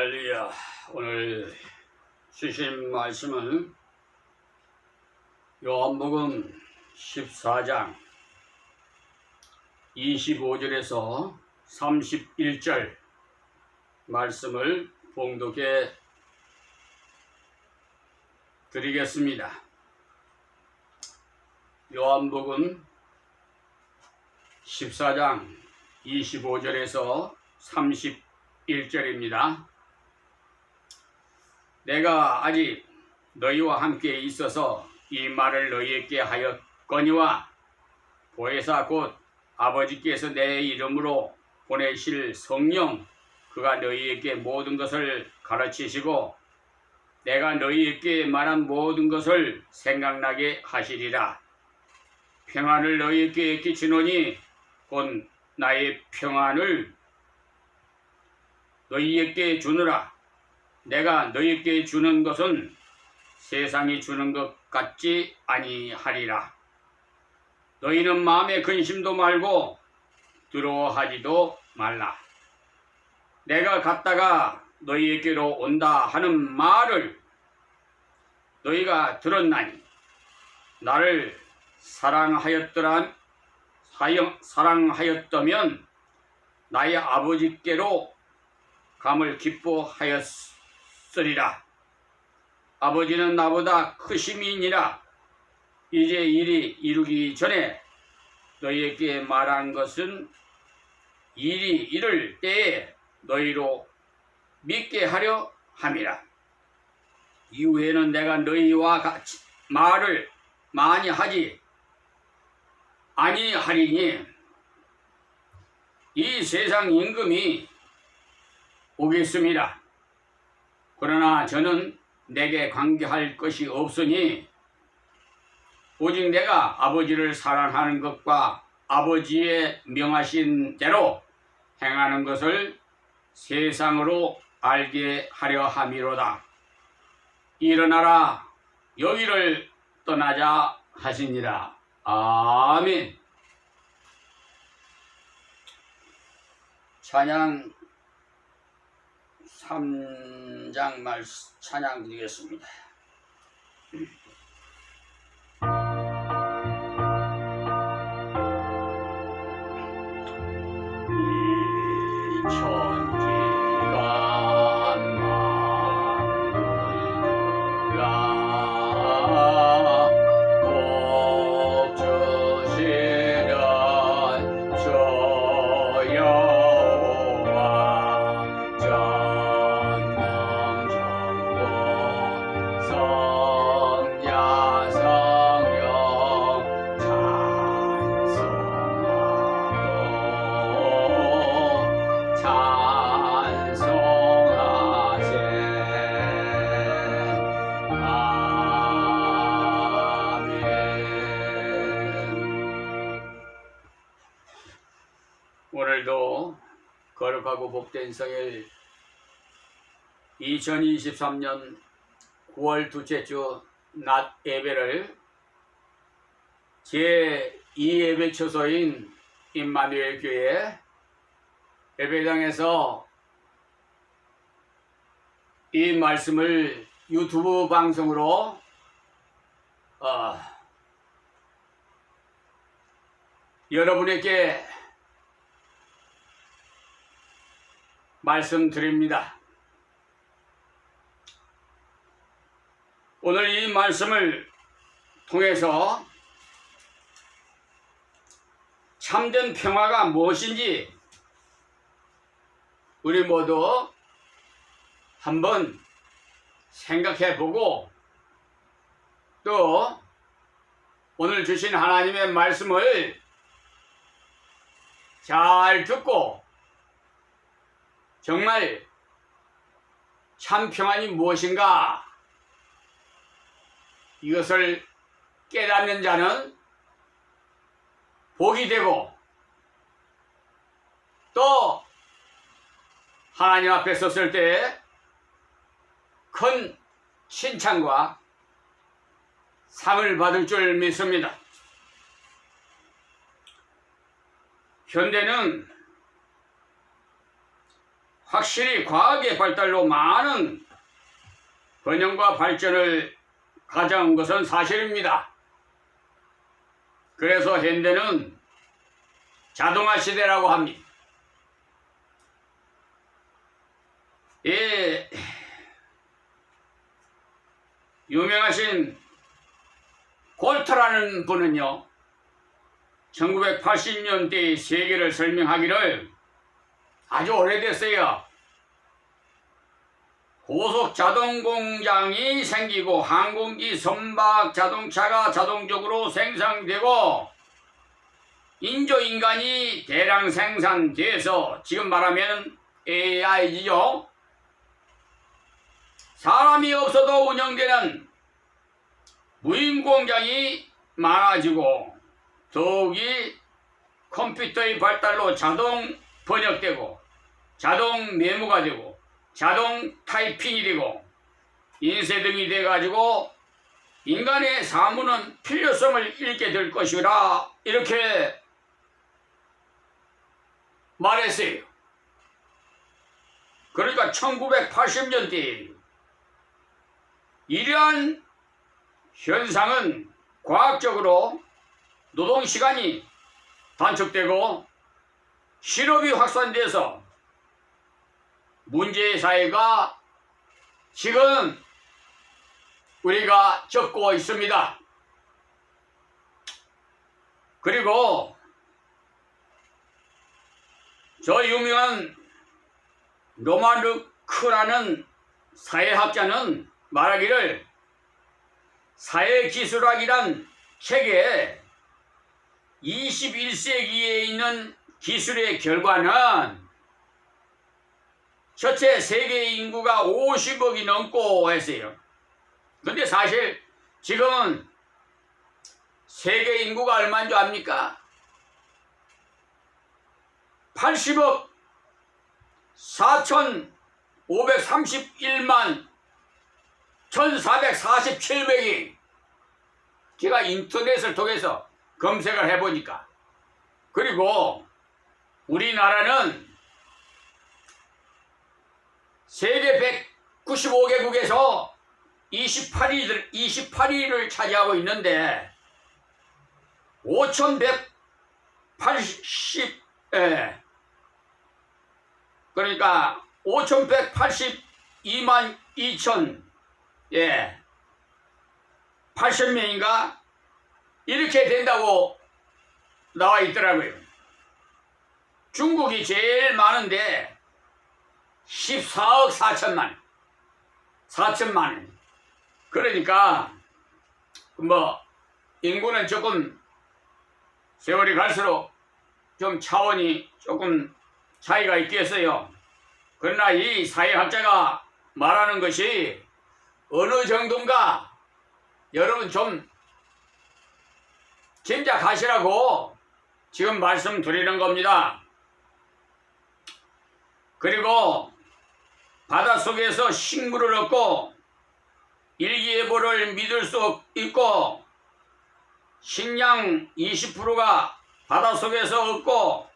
할렐루야. 오늘 주신 말씀은 요한복음 14장 25절에서 31절 말씀을 봉독해 드리겠습니다. 요한복음 14장 25절에서 31절입니다. 내가 아직 너희와 함께 있어서 이 말을 너희에게 하였거니와 보혜사 곧 아버지께서 내 이름으로 보내실 성령 그가 너희에게 모든 것을 가르치시고 내가 너희에게 말한 모든 것을 생각나게 하시리라. 평안을 너희에게 끼치노니 곧 나의 평안을 너희에게 주느라. 내가 너희에게 주는 것은 세상이 주는 것 같지 아니하리라. 너희는 마음에 근심도 말고 두려워하지도 말라. 내가 갔다가 너희에게로 온다 하는 말을 너희가 들었나니 나를 사랑하였다면 나의 아버지께로 감을 기뻐하였으리라. 아버지는 나보다 크심이니라. 이제 일이 이루기 전에 너희에게 말한 것은 일이 이를 때에 너희로 믿게 하려 함이라. 이후에는 내가 너희와 같이 말을 많이 하지 아니하리니 이 세상 임금이 오겠습니다. 그러나 저는 내게 관계할 것이 없으니 오직 내가 아버지를 사랑하는 것과 아버지의 명하신 대로 행하는 것을 세상으로 알게 하려 함이로다. 일어나라 여기를 떠나자 하시니라. 아멘. 찬양 3장 말씀 찬양 드리겠습니다. 이 천지가 만물들아 복 주시는 주 여호와 성자 성령 찬송하세. 아멘. 오늘도 거룩하고 복된 성일 2023년 9월 둘째 주 낮 예배를 제2예배 처소인 임마누엘 교회 예배당에서 이 말씀을 유튜브 방송으로 여러분에게 말씀드립니다. 오늘 이 말씀을 통해서 참된 평화가 무엇인지 우리 모두 한번 생각해 보고 또 오늘 주신 하나님의 말씀을 잘 듣고 정말 참 평안이 무엇인가 이것을 깨닫는 자는 복이 되고 또 하나님 앞에 섰을 때 큰 칭찬과 상을 받을 줄 믿습니다. 현대는 확실히 과학의 발달로 많은 번영과 발전을 가져온 것은 사실입니다. 그래서 현대는 자동화 시대라고 합니다. 예, 유명하신 골트라는 분은요, 1980년대의 세계를 설명하기를 아주 오래됐어요. 고속 자동 공장이 생기고 항공기, 선박, 자동차가 자동적으로 생산되고 인조인간이 대량 생산돼서 지금 말하면 AI죠. 사람이 없어도 운영되는 무인 공장이 많아지고 더욱이 컴퓨터의 발달로 자동 번역되고 자동 메모가 되고 자동 타이핑이 되고 인쇄 등이 돼가지고 인간의 사무는 필요성을 잃게 될 것이라 이렇게 말했어요. 그러니까 1980년대 이러한 현상은 과학적으로 노동시간이 단축되고 실업이 확산돼서 문제사회가 지금 우리가 겪고 있습니다. 그리고 저 유명한 로마르크라는 사회학자는 말하기를 사회기술학이란 책에 21세기에 있는 기술의 결과는 전체 세계 인구가 50억이 넘고 했어요. 근데 사실 지금은 세계 인구가 얼마인 줄 압니까? 80억 4,531만 1,447명이 제가 인터넷을 통해서 검색을 해보니까 그리고 우리나라는 세계 195개국에서 28위를 차지하고 있는데 5,180 그러니까 5,182만 2천 80명인가 이렇게 된다고 나와 있더라고요. 중국이 제일 많은데 14억 4천만 원. 그러니까 뭐 인구는 조금 세월이 갈수록 좀 차원이 조금 차이가 있겠어요. 그러나 이 사회학자가 말하는 것이 어느 정도인가 여러분 좀 짐작하시라고 지금 말씀드리는 겁니다. 그리고 바닷속에서 식물을 얻고 일기예보를 믿을 수 있고 식량 20%가 바닷속에서 얻고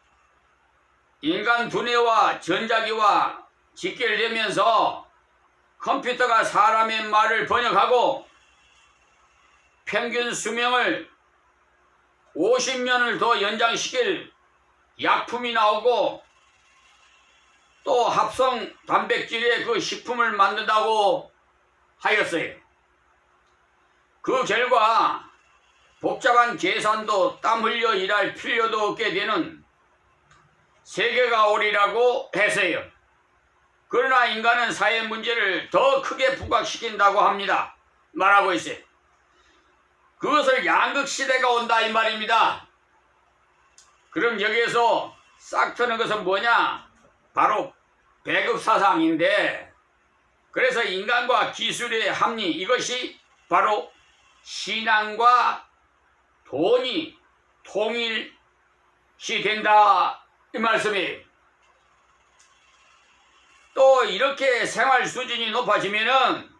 인간 두뇌와 전자기와 직결되면서 컴퓨터가 사람의 말을 번역하고 평균 수명을 50년을 더 연장시킬 약품이 나오고 또 합성 단백질의 그 식품을 만든다고 하였어요. 그 결과 복잡한 계산도 땀 흘려 일할 필요도 없게 되는 세계가 오리라고 했어요. 그러나 인간은 사회 문제를 더 크게 부각시킨다고 합니다. 말하고 있어요. 그것을 양극시대가 온다 이 말입니다. 그럼 여기에서 싹 트는 것은 뭐냐? 바로 배급사상인데 그래서 인간과 기술의 합리 이것이 바로 신앙과 돈이 통일시 된다 이 말씀이에요. 또 이렇게 생활 수준이 높아지면은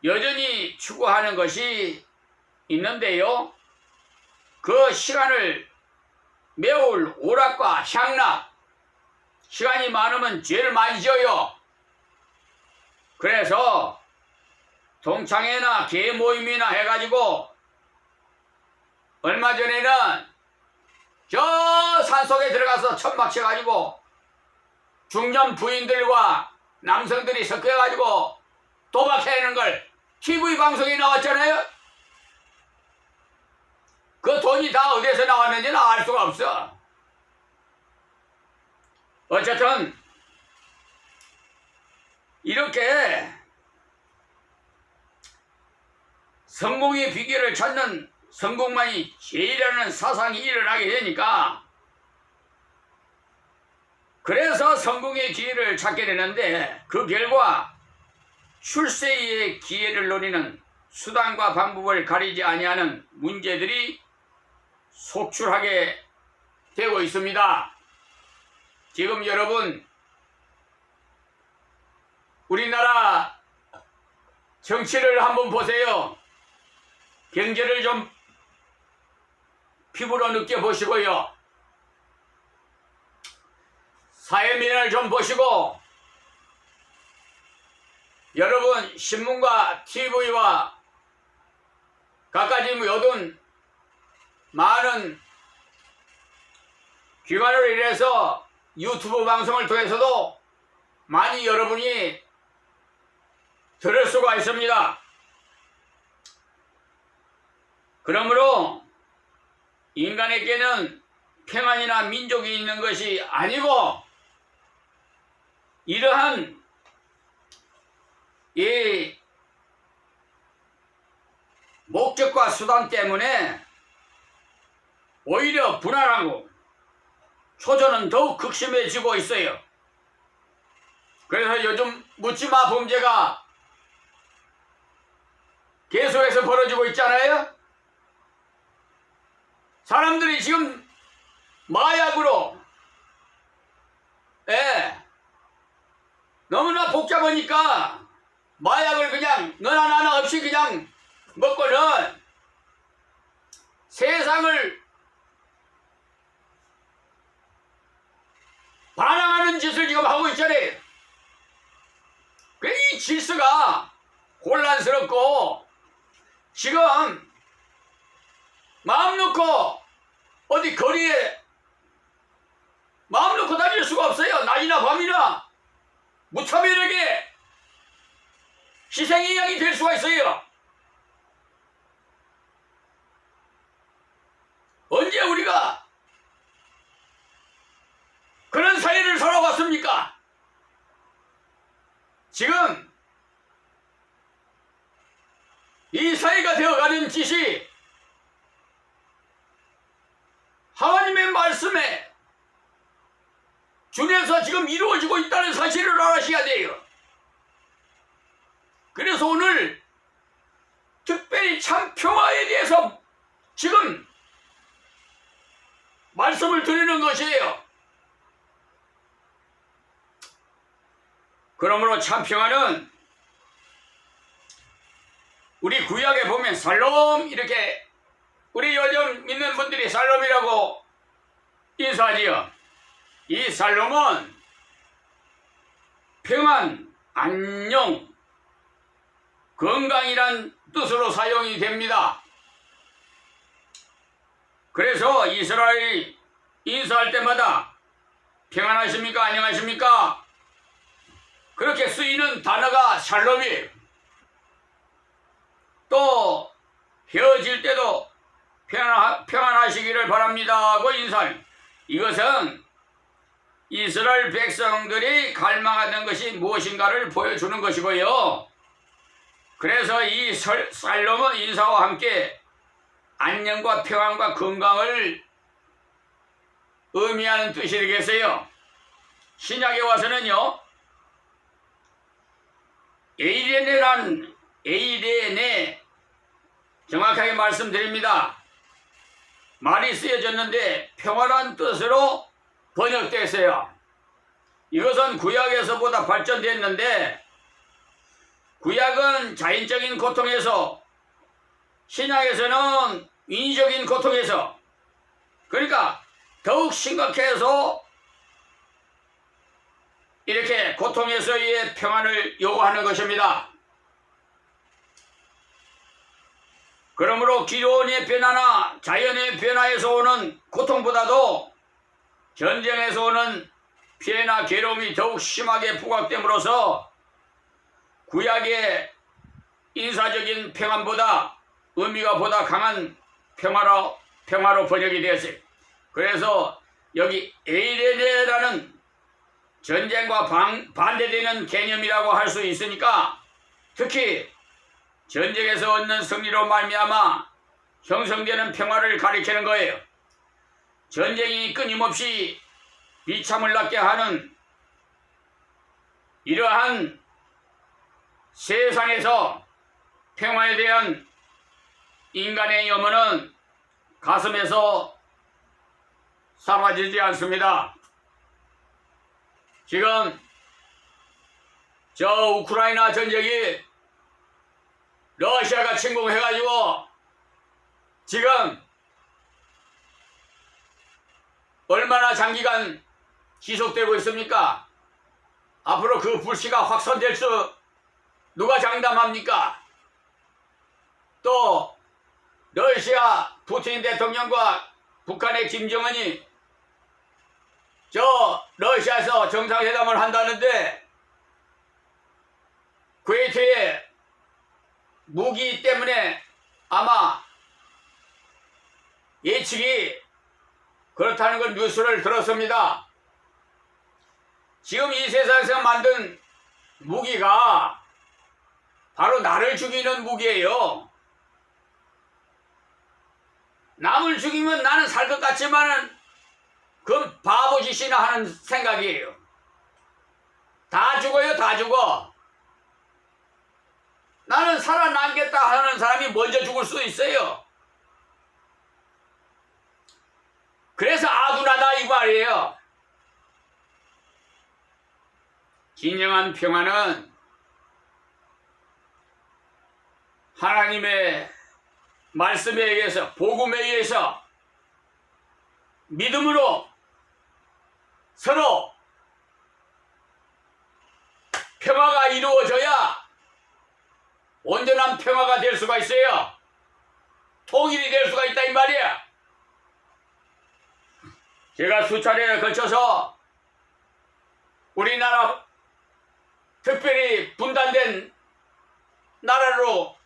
여전히 추구하는 것이 있는데요. 그 시간을 메울 오락과 향락, 시간이 많으면 죄를 많이 지어요. 그래서 동창회나 개 모임이나 해가지고 얼마 전에는 저 산속에 들어가서 천막 쳐가지고 중년 부인들과 남성들이 섞여가지고 도박해내는 걸 TV 방송에 나왔잖아요. 그 돈이 다 어디서 나왔는지는 알 수가 없어. 어쨌든 이렇게 성공의 비결을 찾는 성공만이 제일이라는 사상이 일어나게 되니까 그래서 성공의 기회를 찾게 되는데 그 결과 출세의 기회를 노리는 수단과 방법을 가리지 아니하는 문제들이 속출하게 되고 있습니다. 지금 여러분 우리나라 정치를 한번 보세요. 경제를 좀 피부로 느껴보시고요. 사회면을 좀 보시고 여러분 신문과 TV와 갖가지 모든 많은 기관으로 인해서 유튜브 방송을 통해서도 많이 여러분이 들을 수가 있습니다. 그러므로 인간에게는 평안이나 민족이 있는 것이 아니고 이러한 이 목적과 수단 때문에 오히려 불안하고 초조는 더욱 극심해지고 있어요. 그래서 요즘 묻지마 범죄가 계속해서 벌어지고 있잖아요. 사람들이 지금 마약으로 너무나 복잡하니까 마약을 그냥 너나 나나 없이 그냥 먹고는 세상을 반항하는 짓을 지금 하고 있잖아요. 이 질서가 혼란스럽고 지금 마음 놓고 어디 거리에 마음 놓고 다닐 수가 없어요. 낮이나 밤이나 무차별하게 희생양이 될 수가 있어요. 언제 우리가 그런 사회를 살아왔습니까? 지금 이 사회가 되어가는 짓이 하나님의 말씀에 준해서 지금 이루어지고 있다는 사실을 알아셔야 돼요. 그래서 오늘 특별히 참 평화에 대해서 지금 말씀을 드리는 것이에요. 그러므로 참 평화는 우리 구약에 보면 살롬 이렇게 우리 요즘 믿는 분들이 살롬이라고 인사하지요. 이 살롬은 평안, 안녕, 건강이란 뜻으로 사용이 됩니다. 그래서 이스라엘이 인사할 때마다 평안하십니까? 안녕하십니까? 그렇게 쓰이는 단어가 샬롬이에요. 또 헤어질 때도 평안하시기를 바랍니다 하고 인사해요. 이것은 이스라엘 백성들이 갈망하는 것이 무엇인가를 보여주는 것이고요. 그래서 이 살롬은 인사와 함께 안녕과 평안과 건강을 의미하는 뜻이 되겠어요. 신약에 와서는요, 에이레네 정확하게 말씀드립니다. 말이 쓰여졌는데 평화란 뜻으로 번역됐어요. 이것은 구약에서보다 발전됐는데 구약은 자연적인 고통에서 신약에서는 인위적인 고통에서 그러니까 더욱 심각해서 이렇게 고통에서의 평안을 요구하는 것입니다. 그러므로 기온의 변화나 자연의 변화에서 오는 고통보다도 전쟁에서 오는 피해나 괴로움이 더욱 심하게 부각됨으로써 구약의 인사적인 평안보다 의미가 보다 강한 평화로 번역이 되었어요. 그래서 여기 에이레네라는 전쟁과 반대되는 개념이라고 할 수 있으니까 특히 전쟁에서 얻는 승리로 말미암아 형성되는 평화를 가리키는 거예요. 전쟁이 끊임없이 비참을 낳게 하는 이러한 세상에서 평화에 대한 인간의 염원은 가슴에서 사라지지 않습니다. 지금 저 우크라이나 전쟁이 러시아가 침공해가지고 지금 얼마나 장기간 지속되고 있습니까? 앞으로 그 불씨가 확산될 수 누가 장담합니까? 또 러시아 푸틴 대통령과 북한의 김정은이 저 러시아에서 정상회담을 한다는데 쿠웨이트의 무기 때문에 아마 예측이 그렇다는 걸 뉴스를 들었습니다. 지금 이 세상에서 만든 무기가 바로 나를 죽이는 무기예요. 남을 죽이면 나는 살 것 같지만은 그건 바보짓이나 하는 생각이에요. 다 죽어요, 다 죽어. 나는 살아남겠다 하는 사람이 먼저 죽을 수 있어요. 그래서 아둔하다 이 말이에요. 진정한 평화는 하나님의 말씀에 의해서, 복음에 의해서 믿음으로 서로 평화가 이루어져야 온전한 평화가 될 수가 있어요. 통일이 될 수가 있다 이 말이야. 제가 수차례에 걸쳐서 우리나라 특별히 분단된 나라로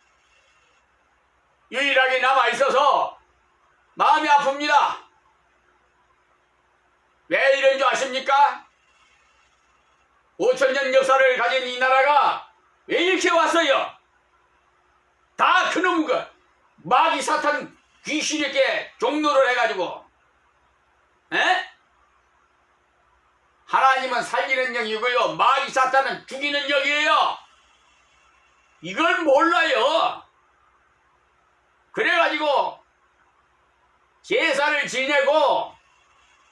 유일하게 남아있어서 마음이 아픕니다. 왜 이런 줄 아십니까? 5,000년 역사를 가진 이 나라가 왜 이렇게 왔어요? 다 그놈 마귀 사탄 귀신에게 종노를 해가지고 에? 하나님은 살리는 영이고요 마귀 사탄은 죽이는 영이에요. 이걸 몰라요. 그래가지고 제사를 지내고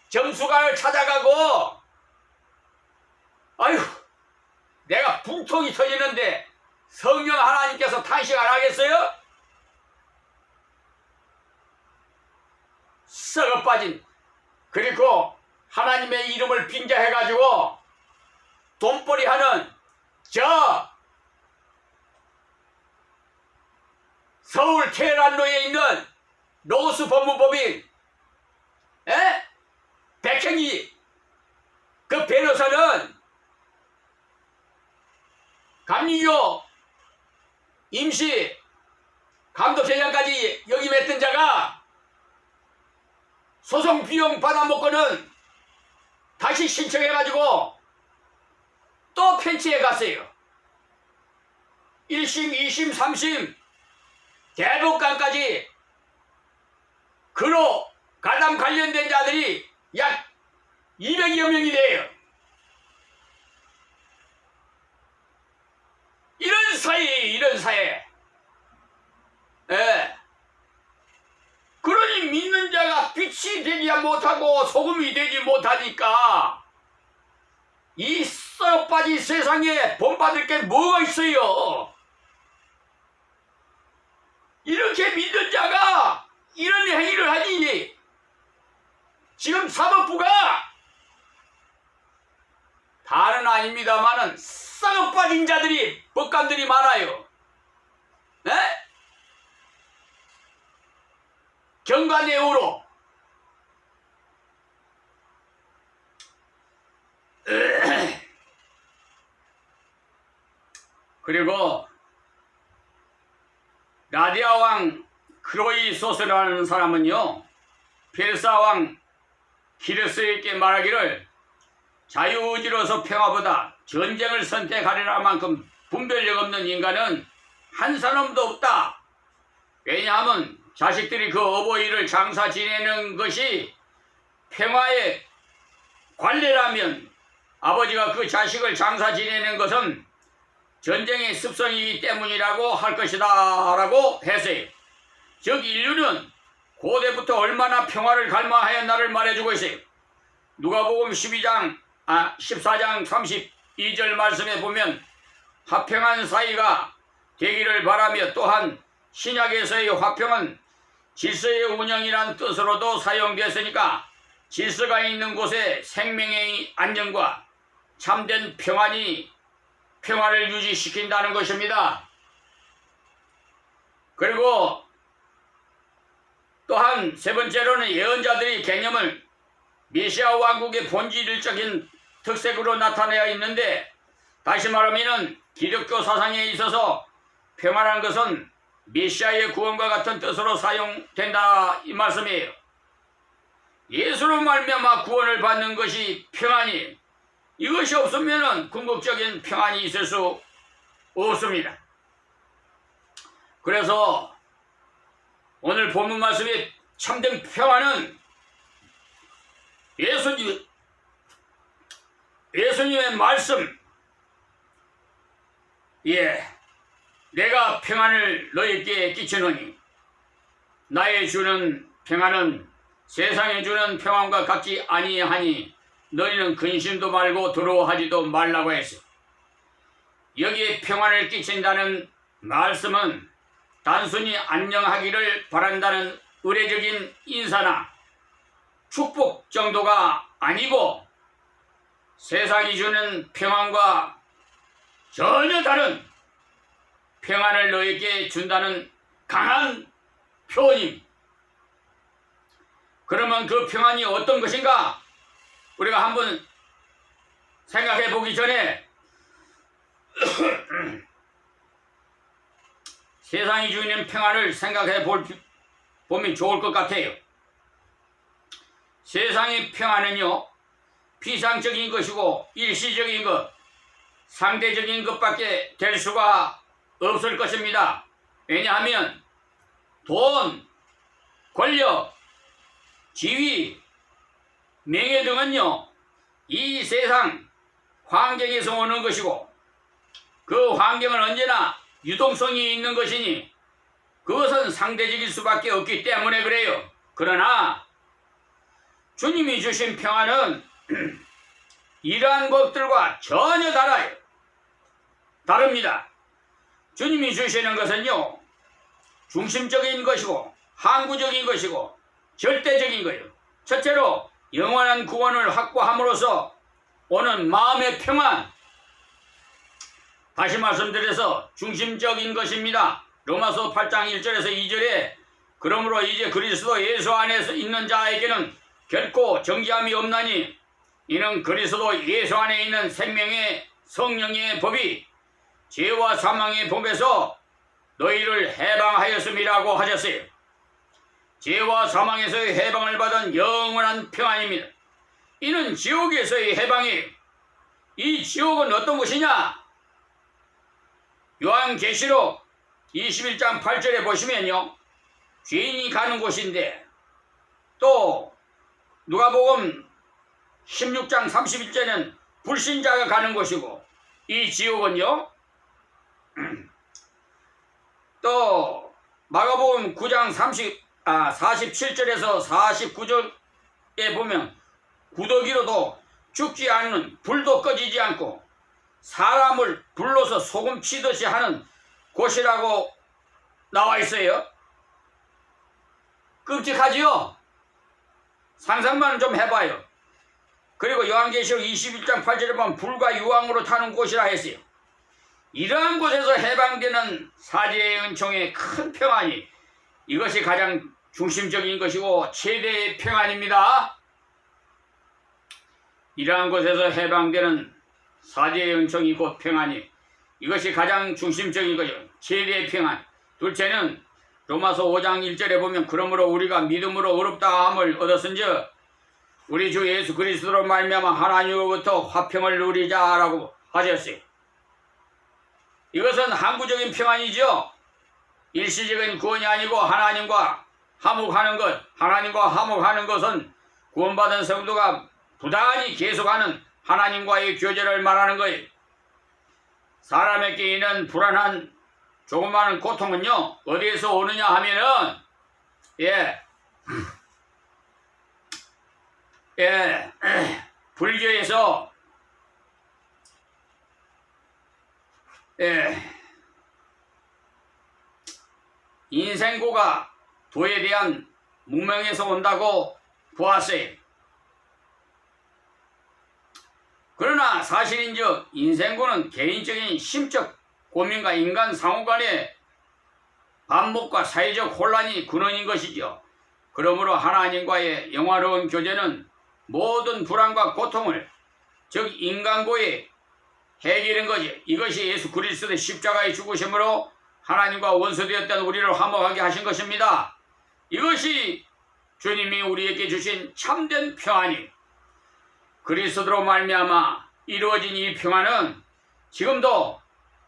점수관을 찾아가고 아휴 내가 붕통이 터지는데 성령 하나님께서 탄식 안 하겠어요? 썩어 빠진 그리고 하나님의 이름을 빙자해가지고 돈벌이 하는 저 서울 테헤란로에 있는 로스 법무법인 백행이 그 변호사는 감리교 임시 감독회장까지 역임했던 자가 소송 비용 받아먹고는 다시 신청해가지고 또 펜치에 갔어요. 1심, 2심, 3심 대법관까지 그로 가담 관련된 자들이 약 200여 명이 돼요. 이런 사회. 예. 그러니 믿는 자가 빛이 되지 못하고 소금이 되지 못하니까 이 썩어 빠진 세상에 본받을 게 뭐가 있어요? 이렇게 믿는 자가 이런 행위를 하니 지금 사법부가 다는 아닙니다만은 썩어 빠진 자들이 법관들이 많아요. 에? 경관예우로 그리고 라디아 왕 크로이소스라는 사람은요, 페르사 왕 키르스에게 말하기를 자유의지로서 평화보다 전쟁을 선택하리라 만큼 분별력 없는 인간은 한 사람도 없다. 왜냐하면 자식들이 그 어버이를 장사 지내는 것이 평화의 관례라면 아버지가 그 자식을 장사 지내는 것은 전쟁의 습성이기 때문이라고 할 것이다 라고 했어요. 즉 인류는 고대부터 얼마나 평화를 갈망하였나를 말해주고 있어요. 누가복음 14장 32절 말씀에 보면 화평한 사이가 되기를 바라며, 또한 신약에서의 화평은 질서의 운영이란 뜻으로도 사용되었으니까 질서가 있는 곳에 생명의 안정과 참된 평화를 유지시킨다는 것입니다. 그리고 또한 세 번째로는 예언자들이 개념을 메시아 왕국의 본질적인 특색으로 나타내어 있는데, 다시 말하면 기독교 사상에 있어서 평화라는 것은 메시아의 구원과 같은 뜻으로 사용된다 이 말씀이에요. 예수로 말미암아 구원을 받는 것이 평안이, 이것이 없으면 궁극적인 평안이 있을 수 없습니다. 그래서 오늘 본문 말씀이 참된 평안은 예수님의 말씀, 내가 평안을 너희에게 끼치노니 나의 주는 평안은 세상에 주는 평안과 같지 아니하니 너희는 근심도 말고 두려워하지도 말라고 했어. 여기에 평안을 끼친다는 말씀은 단순히 안녕하기를 바란다는 의례적인 인사나 축복 정도가 아니고 세상이 주는 평안과 전혀 다른 평안을 너에게 준다는 강한 표현입니다. 그러면 그 평안이 어떤 것인가? 우리가 한번 생각해 보기 전에 세상이 주는 평안을 생각해 보면 좋을 것 같아요. 세상의 평안은요, 비상적인 것이고 일시적인 것, 상대적인 것밖에 될 수가 없을 것입니다. 왜냐하면 돈, 권력, 지위, 명예 등은요, 이 세상 환경에서 오는 것이고 그 환경은 언제나 유동성이 있는 것이니 그것은 상대적일 수밖에 없기 때문에 그래요. 그러나 주님이 주신 평안은 이러한 것들과 전혀 다릅니다. 주님이 주시는 것은요, 중심적인 것이고 항구적인 것이고 절대적인 거예요. 첫째로 영원한 구원을 확보함으로써 오는 마음의 평안, 다시 말씀드려서 중심적인 것입니다. 로마서 8장 1절에서 2절에 그러므로 이제 그리스도 예수 안에서 있는 자에게는 결코 정죄함이 없나니 이는 그리스도 예수 안에 있는 생명의 성령의 법이 죄와 사망의 법에서 너희를 해방하였음이라고 하셨어요. 죄와 사망에서의 해방을 받은 영원한 평안입니다. 이는 지옥에서의 해방이에요. 이 지옥은 어떤 곳이냐? 요한계시록 21장 8절에 보시면요, 죄인이 가는 곳인데, 또 누가복음 16장 31절에는 불신자가 가는 곳이고, 이 지옥은요, 또 마가복음 9장 47절에서 49절에 보면 구더기로도 죽지 않는, 불도 꺼지지 않고 사람을 불러서 소금 치듯이 하는 곳이라고 나와 있어요. 끔찍하지요? 상상만 좀 해봐요. 그리고 요한계시록 21장 8절에 보면 불과 유황으로 타는 곳이라 했어요. 이러한 곳에서 해방되는 사제의 은총의 큰 평안이 이것이 가장 중심적인 것이고 최대의 평안입니다. 이러한 곳에서 해방되는 사제의 은총이 곧 평안이 이것이 가장 중심적인 것이고 최대의 평안. 둘째는 로마서 5장 1절에 보면 그러므로 우리가 믿음으로 의롭다함을 얻었은즉 우리 주 예수 그리스도로 말미암아 하나님으로부터 화평을 누리자라고 하셨어요. 이것은 항구적인 평안이죠. 일시적인 구원이 아니고 하나님과 화목하는 것은 구원받은 성도가 부단히 계속하는 하나님과의 교제를 말하는 거예요. 사람에게 있는 불안한 조그마한 고통은요 어디에서 오느냐 하면은 불교에서 인생고가 도에 대한 문명에서 온다고 보았어요. 그러나 사실인즉 인생고는 개인적인 심적 고민과 인간 상호간의 반목과 사회적 혼란이 근원인 것이죠. 그러므로 하나님과의 영화로운 교제는 모든 불안과 고통을 즉 인간고에 해결한 거지. 이것이 예수 그리스도의 십자가의 죽으심으로 하나님과 원수되었던 우리를 화목하게 하신 것입니다. 이것이 주님이 우리에게 주신 참된 평안이 그리스도로 말미암아 이루어진 이 평안은 지금도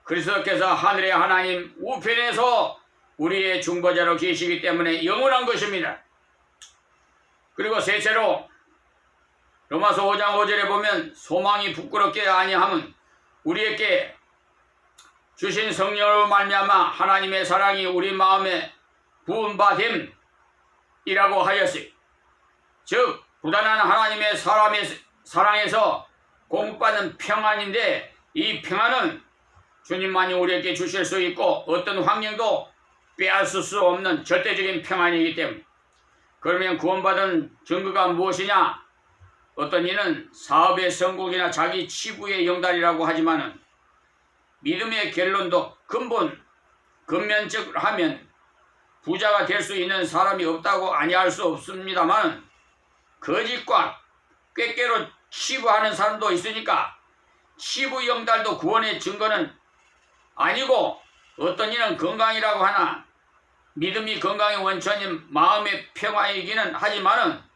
그리스도께서 하늘의 하나님 우편에서 우리의 중보자로 계시기 때문에 영원한 것입니다. 그리고 셋째로 로마서 5장 5절에 보면 소망이 부끄럽게 아니함은 우리에게 주신 성령으로 말미암아 하나님의 사랑이 우리 마음에 부은바됨이라고 하였어요. 즉 부단한 하나님의 사랑에서 공급받는 평안인데 이 평안은 주님만이 우리에게 주실 수 있고 어떤 환경도 빼앗을 수 없는 절대적인 평안이기 때문에 그러면 구원받은 증거가 무엇이냐? 어떤 이는 사업의 성공이나 자기 치부의 영달이라고 하지만은 믿음의 결론도 근면적으로 하면 부자가 될 수 있는 사람이 없다고 아니할 수 없습니다만 거짓과 꾀꾀로 치부하는 사람도 있으니까 치부 영달도 구원의 증거는 아니고 어떤 이는 건강이라고 하나 믿음이 건강의 원천인 마음의 평화이기는 하지만은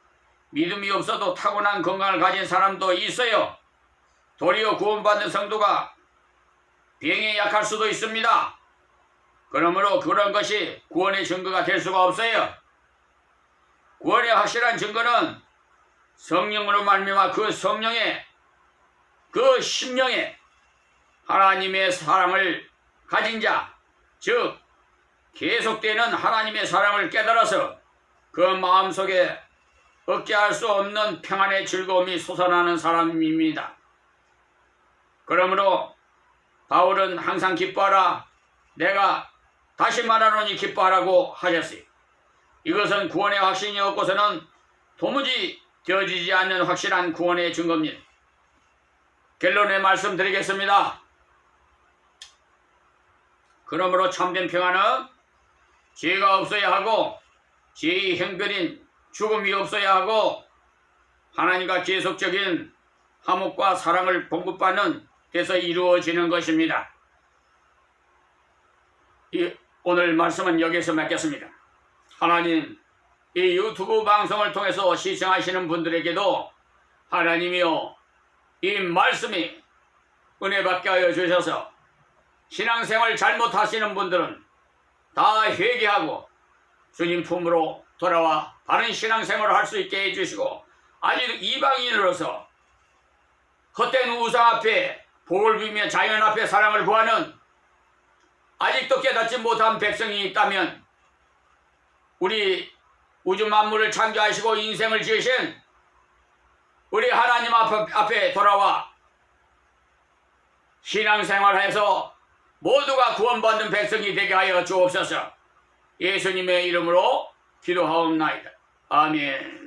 믿음이 없어도 타고난 건강을 가진 사람도 있어요. 도리어 구원받는 성도가 병에 약할 수도 있습니다. 그러므로 그런 것이 구원의 증거가 될 수가 없어요. 구원의 확실한 증거는 성령으로 말미암아 그 성령의 그 심령에 하나님의 사랑을 가진 자, 즉 계속되는 하나님의 사랑을 깨달아서 그 마음속에 억제할 수 없는 평안의 즐거움이 솟아나는 사람입니다. 그러므로 바울은 항상 기뻐하라, 내가 다시 말하노니 기뻐하라고 하셨어요. 이것은 구원의 확신이 없고서는 도무지 되어지지 않는 확실한 구원의 증거입니다. 결론에 말씀드리겠습니다. 그러므로 참된 평안은 죄가 없어야 하고 죄의 형편인 죽음이 없어야 하고 하나님과 계속적인 화목과 사랑을 공급받는 데서 이루어지는 것입니다. 오늘 말씀은 여기서 맺겠습니다. 하나님, 이 유튜브 방송을 통해서 시청하시는 분들에게도 하나님이여 이 말씀이 은혜받게 하여 주셔서 신앙생활 잘못하시는 분들은 다 회개하고 주님 품으로 돌아와 바른 신앙생활을 할 수 있게 해주시고 아직 이방인으로서 헛된 우상 앞에 복을 비며 자연 앞에 사랑을 구하는 아직도 깨닫지 못한 백성이 있다면 우리 우주 만물을 창조하시고 인생을 지으신 우리 하나님 앞에 돌아와 신앙생활해서 모두가 구원받는 백성이 되게 하여 주옵소서. 예수님의 이름으로 기도하옵나이다. 아멘.